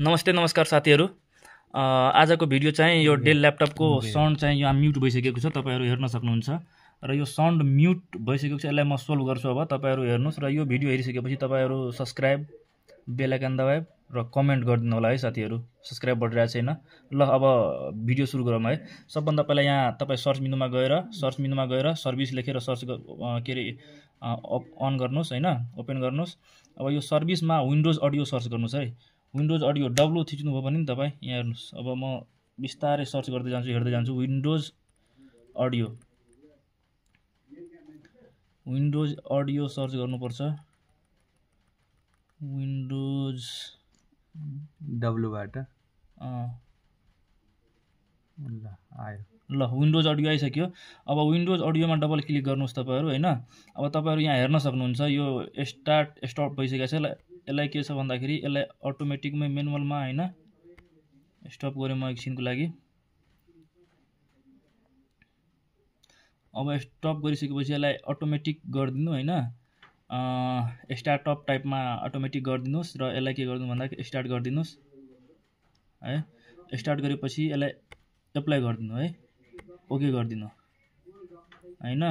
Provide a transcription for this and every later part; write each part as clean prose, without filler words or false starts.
नमस्ते नमस्कार साथीहरू। आजको भिडियो चाहिँ यो डेल ल्यापटपको साउन्ड चाहिँ यहाँ म्युट भइसकेको छ, तपाईँहरू हेर्न सक्नुहुन्छ। र यो साउन्ड म्युट भइसकेको छ, यसलाई म सोल्भ गर्छु। अब तपाईँहरू हेर्नुहोस् र यो भिडियो हेरिसकेपछि तपाईँहरू सब्सक्राइब, बेल आइकन दबाए र कमेन्ट गरिदिनु होला है साथीहरू। सब्सक्राइब बढिरहेको छैन। ल अब भिडियो सुरु गरौँ है। सबभन्दा पहिला यहाँ तपाईँ सर्च मेनुमा गएर सर्भिस लेखेर सर्च के अरे अन गर्नुहोस् होइन, ओपन गर्नुहोस्। अब यो सर्भिसमा विन्डोज अडियो सर्च गर्नुहोस् है। विन्डोज अडियो डब्लु थिच्नुभयो भने नि तपाईँ यहाँ हेर्नुहोस्। अब म बिस्तारै सर्च गर्दै जान्छु, हेर्दै जान्छु। विन्डोज अडियो सर्च गर्नुपर्छ। विन्डोज डब्लुबाट आयो। ल विन्डोज अडियो आइसक्यो। अब विन्डोज अडियोमा डबल क्लिक गर्नुहोस् तपाईँहरू होइन। अब तपाईँहरू यहाँ हेर्न सक्नुहुन्छ, यो स्टप भइसकेको छ। यसलाई के छ भन्दाखेरि यसलाई अटोमेटिकमै मेनुअलमा होइन स्टप गरेँ म एकछिनको लागि। अब स्टप गरिसकेपछि यसलाई अटोमेटिक गरिदिनु होइन, स्टार्टअप टाइपमा अटोमेटिक गरिदिनुहोस्। र यसलाई के गरिदिनु भन्दाखेरि स्टार्ट गरिदिनुहोस् है। स्टार्ट गरेपछि यसलाई एप्लाई गरिदिनु है, ओके गरिदिनु होइन।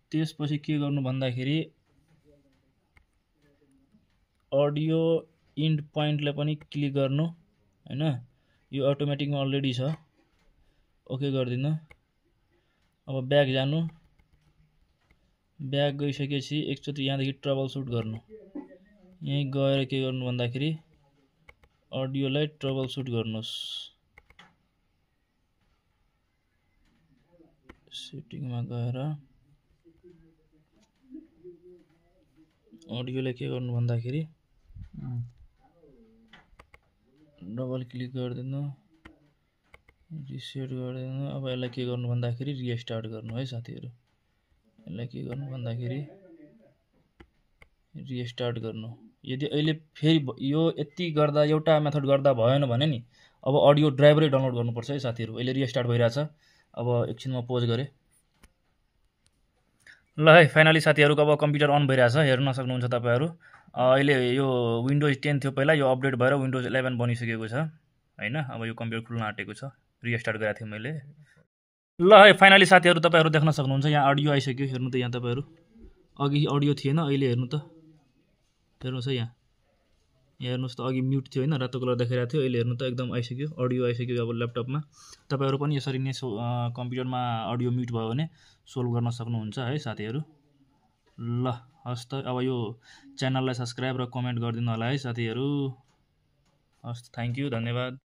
त्यसपछि के गर्नु भन्दाखेरि अडियो इन्ड पोइन्टलाई पनि क्लिक गर्नु होइन। यो अटोमेटिकमा अलरेडी छ, ओके गरिदिनु। अब ब्याक जानु। ब्याक गइसकेपछि एकचोटि यहाँदेखि ट्रबल सुट गर्नु। यहीँ गएर के गर्नु भन्दाखेरि अडियोलाई ट्रबल सुट गर्नुहोस्। सेटिङमा गएर अडियोलाई के गर्नु भन्दाखेरि डबल क्लिक गरिदिनु, रिसेट गरिदिनु। अब यसलाई के गर्नु भन्दाखेरि रिस्टार्ट गर्नु है साथीहरू। यसलाई के गर्नु भन्दाखेरि रिस्टार्ट गर्नु। यदि अहिले फेरि यो यति गर्दा एउटा मेथड गर्दा भएन भने नि अब अडियो ड्राइभरै डाउनलोड गर्नुपर्छ है साथीहरू। अहिले रिस्टार्ट भइरहेछ। अब एकछिन म पोज गरेँ। ल है फाइनली साथीहरूको अब कम्प्युटर अन भइरहेछ, हेर्न सक्नुहुन्छ तपाईँहरू। अहिले यो विन्डोज 10 थियो पहिला, यो अपडेट भएर विन्डोज 11 बनिसकेको छ होइन। अब यो कम्प्युटर खुल्न आँटेको छ, रिस्टार्ट गरेको थिएँ मैले। ल है फाइनली साथीहरू तपाईँहरू देख्न सक्नुहुन्छ यहाँ अडियो आइसक्यो। हेर्नु त यहाँ तपाईँहरू, अघि अडियो थिएन, अहिले हेर्नु त, हेर्नुहोस् है यहाँ हेर्नुहोस् त। अघि म्युट थियो होइन, रातो कलर देखाइरहेको थियो, अहिले हेर्नु त एकदम आइसक्यो, अडियो आइसक्यो। अब ल्यापटपमा तपाईँहरू पनि यसरी नै कम्प्युटरमा अडियो म्युट भयो भने सोल्भ गर्न सक्नुहुन्छ है साथीहरू। ल हस् त, अब यो च्यानललाई सब्सक्राइब र कमेन्ट गरिदिनु होला है साथीहरू। हस्, थ्याङ्क यू, धन्यवाद।